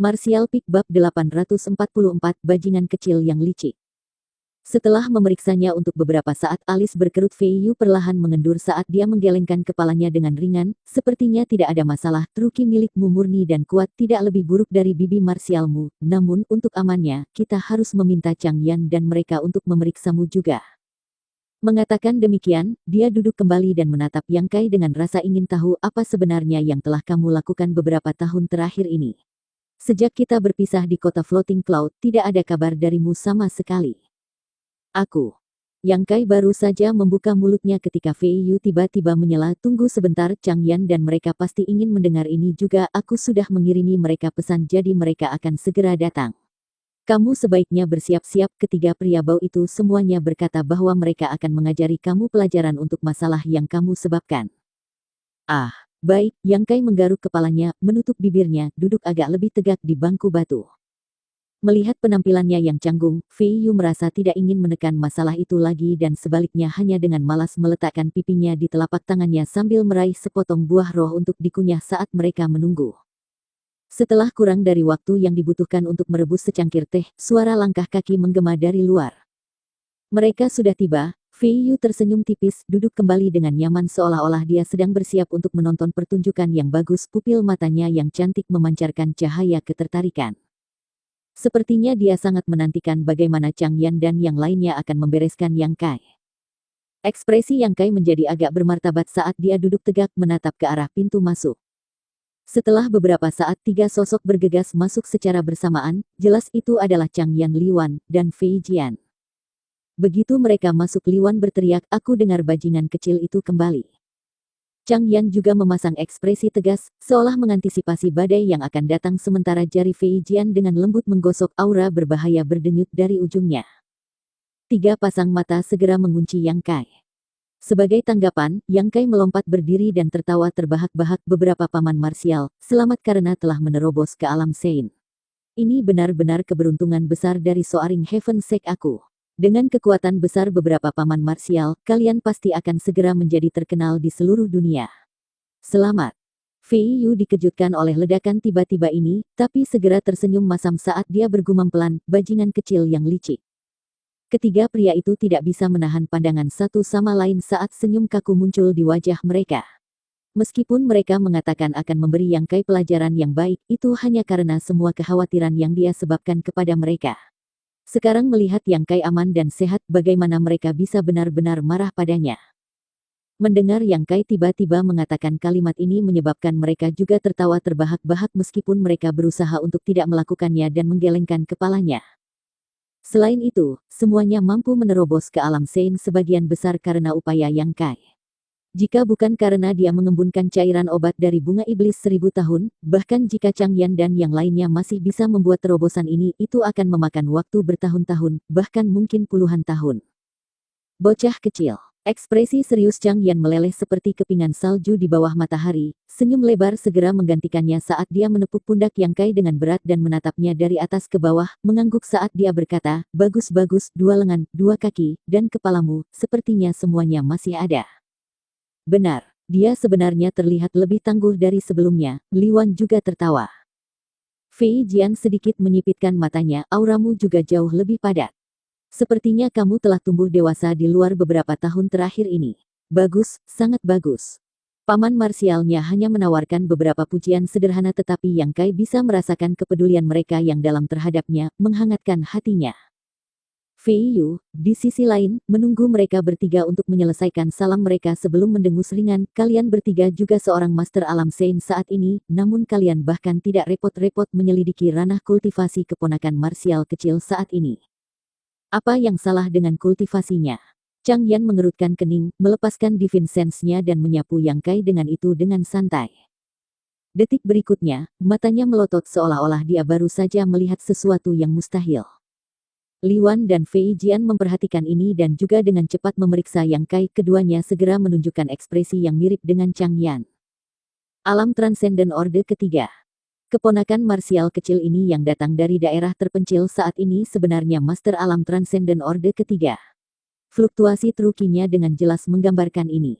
Martial Peak Bab 844 Bajingan Kecil yang Licik. Setelah memeriksanya untuk beberapa saat, alis berkerut Fei Yu perlahan mengendur saat dia menggelengkan kepalanya dengan ringan. Sepertinya tidak ada masalah, truki milikmu murni dan kuat, tidak lebih buruk dari bibi marsialmu. Namun untuk amannya, kita harus meminta Chang Yan dan mereka untuk memeriksamu juga. Mengatakan demikian, dia duduk kembali dan menatap Yang Kai dengan rasa ingin tahu apa sebenarnya yang telah kamu lakukan beberapa tahun terakhir ini. Sejak kita berpisah di kota Floating Cloud, tidak ada kabar darimu sama sekali. Aku. Yang Kai baru saja membuka mulutnya ketika Fei Yu tiba-tiba menyela. Tunggu sebentar, Chang Yan dan mereka pasti ingin mendengar ini juga. Aku sudah mengirimi mereka pesan, jadi mereka akan segera datang. Kamu sebaiknya bersiap-siap. Ketiga pria bau itu semuanya berkata bahwa mereka akan mengajari kamu pelajaran untuk masalah yang kamu sebabkan. Ah, baik. Yang Kai menggaruk kepalanya, menutup bibirnya, duduk agak lebih tegak di bangku batu. Melihat penampilannya yang canggung, Fei Yu merasa tidak ingin menekan masalah itu lagi dan sebaliknya hanya dengan malas meletakkan pipinya di telapak tangannya sambil meraih sepotong buah roh untuk dikunyah saat mereka menunggu. Setelah kurang dari waktu yang dibutuhkan untuk merebus secangkir teh, suara langkah kaki menggema dari luar. Mereka sudah tiba. Fei Yu tersenyum tipis, duduk kembali dengan nyaman seolah-olah dia sedang bersiap untuk menonton pertunjukan yang bagus. Pupil matanya yang cantik memancarkan cahaya ketertarikan. Sepertinya dia sangat menantikan bagaimana Chang Yan dan yang lainnya akan membereskan Yang Kai. Ekspresi Yang Kai menjadi agak bermartabat saat dia duduk tegak menatap ke arah pintu masuk. Setelah beberapa saat, tiga sosok bergegas masuk secara bersamaan. Jelas itu adalah Chang Yan, Liwan, dan Fei Jian. Begitu mereka masuk, Liwan berteriak, "Aku dengar bajingan kecil itu kembali." Chang Yan juga memasang ekspresi tegas, seolah mengantisipasi badai yang akan datang sementara jari Fei Jian dengan lembut menggosok aura berbahaya berdenyut dari ujungnya. Tiga pasang mata segera mengunci Yang Kai. Sebagai tanggapan, Yang Kai melompat berdiri dan tertawa terbahak-bahak. Beberapa paman marsial, selamat karena telah menerobos ke alam Sein. Ini benar-benar keberuntungan besar dari Soaring Heaven Sek aku. Dengan kekuatan besar beberapa paman marsial, kalian pasti akan segera menjadi terkenal di seluruh dunia. Selamat. Fei Yu dikejutkan oleh ledakan tiba-tiba ini, tapi segera tersenyum masam saat dia bergumam pelan, bajingan kecil yang licik. Ketiga pria itu tidak bisa menahan pandangan satu sama lain saat senyum kaku muncul di wajah mereka. Meskipun mereka mengatakan akan memberi Yang Kai pelajaran yang baik, itu hanya karena semua kekhawatiran yang dia sebabkan kepada mereka. Sekarang melihat Yang Kai aman dan sehat, bagaimana mereka bisa benar-benar marah padanya. Mendengar Yang Kai tiba-tiba mengatakan kalimat ini menyebabkan mereka juga tertawa terbahak-bahak meskipun mereka berusaha untuk tidak melakukannya dan menggelengkan kepalanya. Selain itu, semuanya mampu menerobos ke alam Sein sebagian besar karena upaya Yang Kai. Jika bukan karena dia mengembunkan cairan obat dari bunga iblis 1000 tahun, bahkan jika Chang Yan dan yang lainnya masih bisa membuat terobosan ini, itu akan memakan waktu bertahun-tahun, bahkan mungkin puluhan tahun. Bocah kecil. Ekspresi serius Chang Yan meleleh seperti kepingan salju di bawah matahari. Senyum lebar segera menggantikannya saat dia menepuk pundak Yang Kai dengan berat dan menatapnya dari atas ke bawah, mengangguk saat dia berkata, "Bagus-bagus, dua lengan, dua kaki, dan kepalamu, sepertinya semuanya masih ada." Benar, dia sebenarnya terlihat lebih tangguh dari sebelumnya. Liwan juga tertawa. Fei Jian sedikit menyipitkan matanya, auramu juga jauh lebih padat. Sepertinya kamu telah tumbuh dewasa di luar beberapa tahun terakhir ini. Bagus, sangat bagus. Paman marsialnya hanya menawarkan beberapa pujian sederhana tetapi Yang Kai bisa merasakan kepedulian mereka yang dalam terhadapnya, menghangatkan hatinya. Fei Yu, di sisi lain, menunggu mereka bertiga untuk menyelesaikan salam mereka sebelum mendengus ringan. Kalian bertiga juga seorang master alam Sein saat ini, namun kalian bahkan tidak repot-repot menyelidiki ranah kultivasi keponakan marsial kecil saat ini. Apa yang salah dengan kultivasinya? Chang Yan mengerutkan kening, melepaskan Divine Sense-nya dan menyapu Yang Kai dengan itu dengan santai. Detik berikutnya, matanya melotot seolah-olah dia baru saja melihat sesuatu yang mustahil. Liwan dan Fei Jian memperhatikan ini dan juga dengan cepat memeriksa Yang Kai. Keduanya segera menunjukkan ekspresi yang mirip dengan Chang Yan. Alam Transcendent Orde ketiga. Keponakan marsial kecil ini yang datang dari daerah terpencil saat ini sebenarnya Master Alam Transcendent Orde ketiga. Fluktuasi trukinya dengan jelas menggambarkan ini.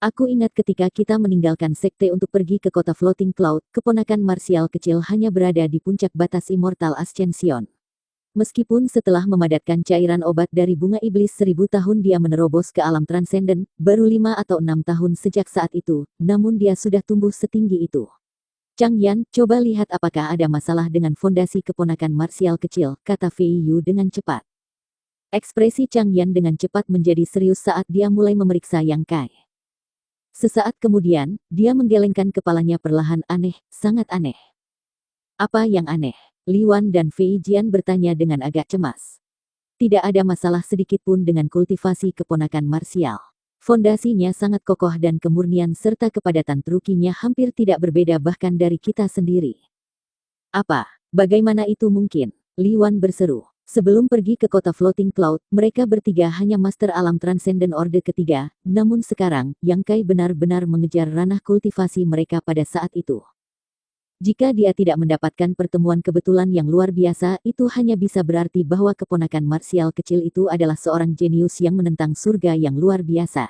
Aku ingat ketika kita meninggalkan sekte untuk pergi ke kota Floating Cloud, keponakan marsial kecil hanya berada di puncak batas Immortal Ascension. Meskipun setelah memadatkan cairan obat dari bunga iblis 1000 tahun dia menerobos ke alam transenden, baru 5 atau 6 tahun sejak saat itu, namun dia sudah tumbuh setinggi itu. Chang Yan, coba lihat apakah ada masalah dengan fondasi keponakan marsial kecil, kata Fei Yu dengan cepat. Ekspresi Chang Yan dengan cepat menjadi serius saat dia mulai memeriksa Yang Kai. Sesaat kemudian, dia menggelengkan kepalanya perlahan aneh, sangat aneh. Apa yang aneh? Li Wan dan Fei Jian bertanya dengan agak cemas. Tidak ada masalah sedikit pun dengan kultivasi keponakan marsial. Fondasinya sangat kokoh dan kemurnian serta kepadatan trukinya hampir tidak berbeda bahkan dari kita sendiri. Apa? Bagaimana itu mungkin? Li Wan berseru. Sebelum pergi ke kota Floating Cloud, mereka bertiga hanya master alam transenden orde ketiga, namun sekarang, Yang Kai benar-benar mengejar ranah kultivasi mereka pada saat itu. Jika dia tidak mendapatkan pertemuan kebetulan yang luar biasa, itu hanya bisa berarti bahwa keponakan marsial kecil itu adalah seorang jenius yang menentang surga yang luar biasa.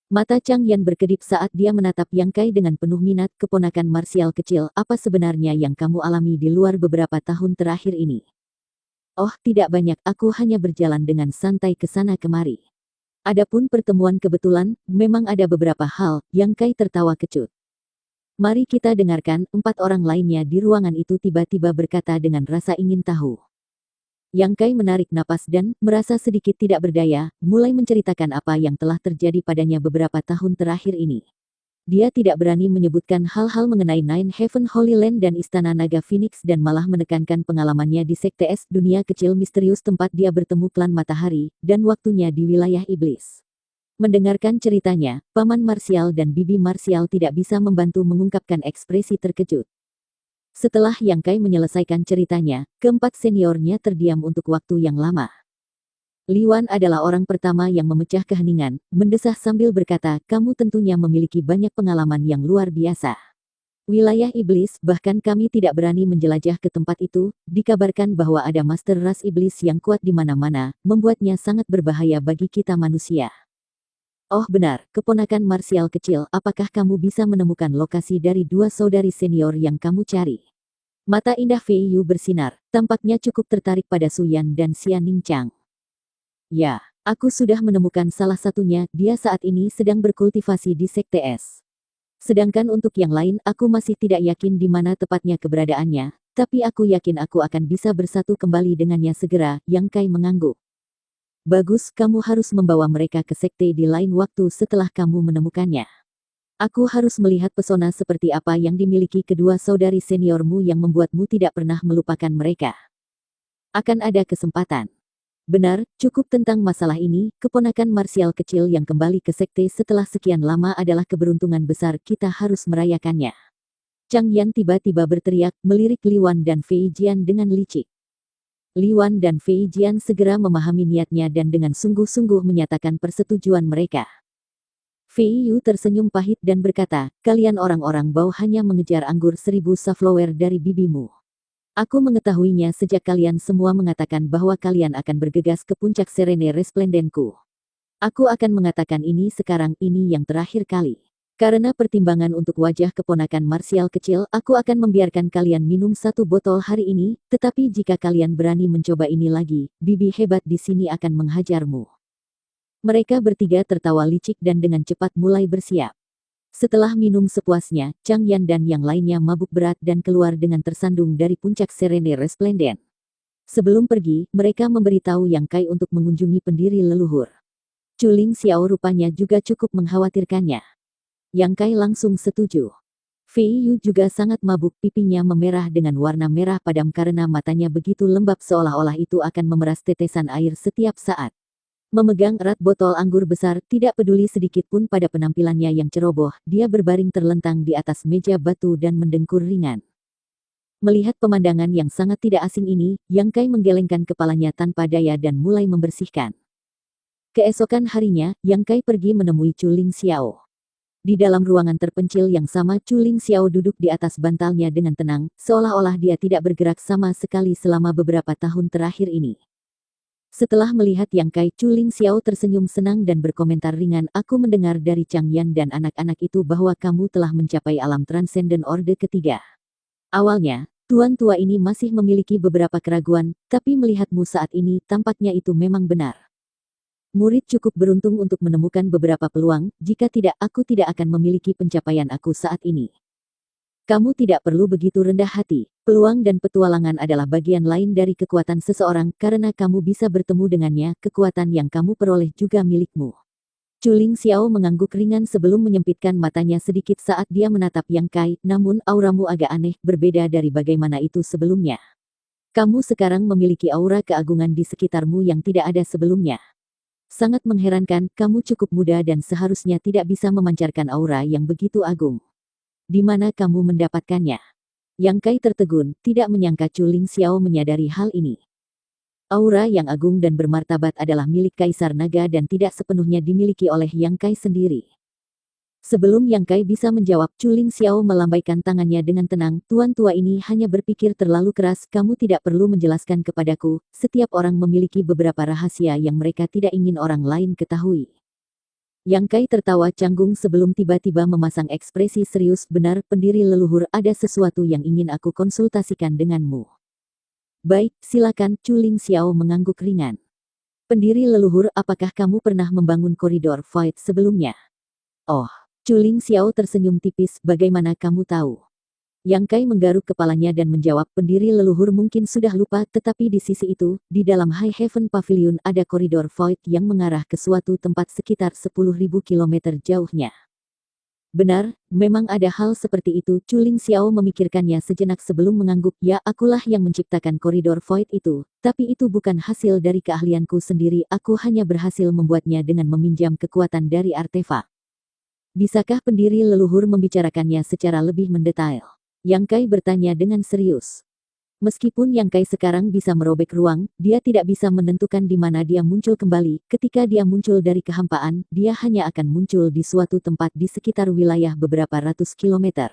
Mata Chang Yan berkedip saat dia menatap Yang Kai dengan penuh minat. Keponakan marsial kecil, apa sebenarnya yang kamu alami di luar beberapa tahun terakhir ini? Oh, tidak banyak, aku hanya berjalan dengan santai ke sana kemari. Adapun pertemuan kebetulan, memang ada beberapa hal. Yang Kai tertawa kecut. Mari kita dengarkan, 4 orang lainnya di ruangan itu tiba-tiba berkata dengan rasa ingin tahu. Yang Kai menarik napas dan, merasa sedikit tidak berdaya, mulai menceritakan apa yang telah terjadi padanya beberapa tahun terakhir ini. Dia tidak berani menyebutkan hal-hal mengenai Nine Heaven Holy Land dan Istana Naga Phoenix dan malah menekankan pengalamannya di Sekte Es, dunia kecil misterius tempat dia bertemu klan matahari, dan waktunya di wilayah iblis. Mendengarkan ceritanya, Paman Marsial dan Bibi Marsial tidak bisa membantu mengungkapkan ekspresi terkejut. Setelah Yang Kai menyelesaikan ceritanya, keempat seniornya terdiam untuk waktu yang lama. Li Wan adalah orang pertama yang memecah keheningan, mendesah sambil berkata, kamu tentunya memiliki banyak pengalaman yang luar biasa. Wilayah iblis, bahkan kami tidak berani menjelajah ke tempat itu, dikabarkan bahwa ada master ras iblis yang kuat di mana-mana, membuatnya sangat berbahaya bagi kita manusia. Oh benar, keponakan marsial kecil, apakah kamu bisa menemukan lokasi dari 2 saudari senior yang kamu cari? Mata indah Fei Yu bersinar, tampaknya cukup tertarik pada Su Yan dan Xia Ningchang. Ya, aku sudah menemukan salah satunya, dia saat ini sedang berkultivasi di Sekte Es. Sedangkan untuk yang lain, aku masih tidak yakin di mana tepatnya keberadaannya, tapi aku yakin aku akan bisa bersatu kembali dengannya segera, Yang Kai mengangguk. Bagus, kamu harus membawa mereka ke sekte di lain waktu setelah kamu menemukannya. Aku harus melihat pesona seperti apa yang dimiliki kedua saudari seniormu yang membuatmu tidak pernah melupakan mereka. Akan ada kesempatan. Benar, cukup tentang masalah ini, keponakan marsial kecil yang kembali ke sekte setelah sekian lama adalah keberuntungan besar, kita harus merayakannya. Chang Yan tiba-tiba berteriak, melirik Li Wan dan Fei Jian dengan licik. Li Wan dan Fei Jian segera memahami niatnya dan dengan sungguh-sungguh menyatakan persetujuan mereka. Fei Yu tersenyum pahit dan berkata, kalian orang-orang bau hanya mengejar anggur 1000 safflower dari bibimu. Aku mengetahuinya sejak kalian semua mengatakan bahwa kalian akan bergegas ke puncak Serene Resplendenku. Aku akan mengatakan ini sekarang, ini yang terakhir kali. Karena pertimbangan untuk wajah keponakan marsial kecil, aku akan membiarkan kalian minum 1 botol hari ini, tetapi jika kalian berani mencoba ini lagi, bibi hebat di sini akan menghajarmu. Mereka bertiga tertawa licik dan dengan cepat mulai bersiap. Setelah minum sepuasnya, Chang Yan dan yang lainnya mabuk berat dan keluar dengan tersandung dari puncak Serene Resplendent. Sebelum pergi, mereka memberitahu Yang Kai untuk mengunjungi pendiri leluhur. Chu Ling Xiao rupanya juga cukup mengkhawatirkannya. Yang Kai langsung setuju. Fei Yu juga sangat mabuk, pipinya memerah dengan warna merah padam karena matanya begitu lembab seolah-olah itu akan memeras tetesan air setiap saat. Memegang erat botol anggur besar, tidak peduli sedikit pun pada penampilannya yang ceroboh, dia berbaring terlentang di atas meja batu dan mendengkur ringan. Melihat pemandangan yang sangat tidak asing ini, Yang Kai menggelengkan kepalanya tanpa daya dan mulai membersihkan. Keesokan harinya, Yang Kai pergi menemui Chu Ling Xiao. Di dalam ruangan terpencil yang sama, Chu Ling Xiao duduk di atas bantalnya dengan tenang, seolah-olah dia tidak bergerak sama sekali selama beberapa tahun terakhir ini. Setelah melihat Yang Kai, Chu Ling Xiao tersenyum senang dan berkomentar ringan, aku mendengar dari Chang Yan dan anak-anak itu bahwa kamu telah mencapai alam transenden orde ketiga. Awalnya, tuan tua ini masih memiliki beberapa keraguan, tapi melihatmu saat ini, tampaknya itu memang benar. Murid cukup beruntung untuk menemukan beberapa peluang, jika tidak aku tidak akan memiliki pencapaian aku saat ini. Kamu tidak perlu begitu rendah hati. Peluang dan petualangan adalah bagian lain dari kekuatan seseorang karena kamu bisa bertemu dengannya, kekuatan yang kamu peroleh juga milikmu. Chu Ling Xiao mengangguk ringan sebelum menyempitkan matanya sedikit saat dia menatap Yang Kai, namun auramu agak aneh, berbeda dari bagaimana itu sebelumnya. Kamu sekarang memiliki aura keagungan di sekitarmu yang tidak ada sebelumnya. Sangat mengherankan, kamu cukup muda dan seharusnya tidak bisa memancarkan aura yang begitu agung. Di mana kamu mendapatkannya? Yang Kai tertegun, tidak menyangka Chu Ling Xiao menyadari hal ini. Aura yang agung dan bermartabat adalah milik Kaisar Naga dan tidak sepenuhnya dimiliki oleh Yang Kai sendiri. Sebelum Yang Kai bisa menjawab, Chu Ling Xiao melambaikan tangannya dengan tenang, tuan tua ini hanya berpikir terlalu keras, kamu tidak perlu menjelaskan kepadaku, setiap orang memiliki beberapa rahasia yang mereka tidak ingin orang lain ketahui. Yang Kai tertawa canggung sebelum tiba-tiba memasang ekspresi serius, benar, pendiri leluhur, ada sesuatu yang ingin aku konsultasikan denganmu. Baik, silakan, Chu Ling Xiao mengangguk ringan. Pendiri leluhur, apakah kamu pernah membangun koridor void sebelumnya? Oh, Chu Ling Xiao tersenyum tipis, bagaimana kamu tahu? Yang Kai menggaruk kepalanya dan menjawab, pendiri leluhur mungkin sudah lupa, tetapi di sisi itu, di dalam High Heaven Pavilion ada koridor void yang mengarah ke suatu tempat sekitar 10.000 km jauhnya. Benar, memang ada hal seperti itu. Chu Ling Xiao memikirkannya sejenak sebelum mengangguk, ya akulah yang menciptakan koridor void itu, tapi itu bukan hasil dari keahlianku sendiri, aku hanya berhasil membuatnya dengan meminjam kekuatan dari artefak. Bisakah pendiri leluhur membicarakannya secara lebih mendetail? Yang Kai bertanya dengan serius. Meskipun Yang Kai sekarang bisa merobek ruang, dia tidak bisa menentukan di mana dia muncul kembali. Ketika dia muncul dari kehampaan, dia hanya akan muncul di suatu tempat di sekitar wilayah beberapa ratus kilometer.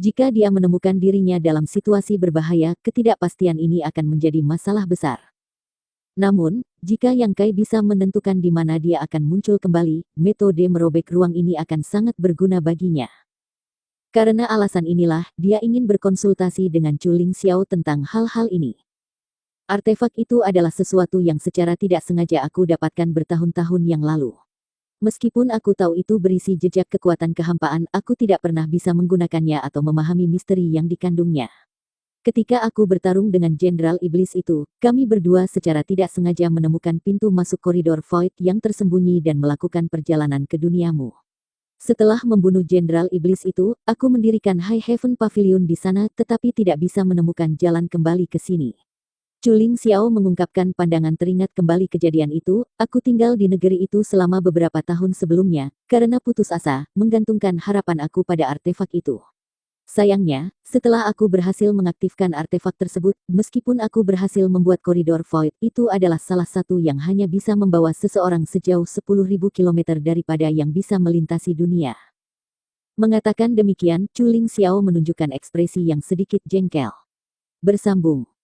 Jika dia menemukan dirinya dalam situasi berbahaya, ketidakpastian ini akan menjadi masalah besar. Namun, jika Yang Kai bisa menentukan di mana dia akan muncul kembali, metode merobek ruang ini akan sangat berguna baginya. Karena alasan inilah, dia ingin berkonsultasi dengan Chu Ling Xiao tentang hal-hal ini. Artefak itu adalah sesuatu yang secara tidak sengaja aku dapatkan bertahun-tahun yang lalu. Meskipun aku tahu itu berisi jejak kekuatan kehampaan, aku tidak pernah bisa menggunakannya atau memahami misteri yang dikandungnya. Ketika aku bertarung dengan Jenderal Iblis itu, kami berdua secara tidak sengaja menemukan pintu masuk koridor void yang tersembunyi dan melakukan perjalanan ke duniamu. Setelah membunuh Jenderal Iblis itu, aku mendirikan High Heaven Pavilion di sana tetapi tidak bisa menemukan jalan kembali ke sini. Chu Ling Xiao mengungkapkan pandangan teringat kembali kejadian itu, aku tinggal di negeri itu selama beberapa tahun sebelumnya, karena putus asa, menggantungkan harapan aku pada artefak itu. Sayangnya, setelah aku berhasil mengaktifkan artefak tersebut, meskipun aku berhasil membuat koridor void, itu adalah salah satu yang hanya bisa membawa seseorang sejauh 10.000 km daripada yang bisa melintasi dunia. Mengatakan demikian, Chu Ling Xiao menunjukkan ekspresi yang sedikit jengkel. Bersambung.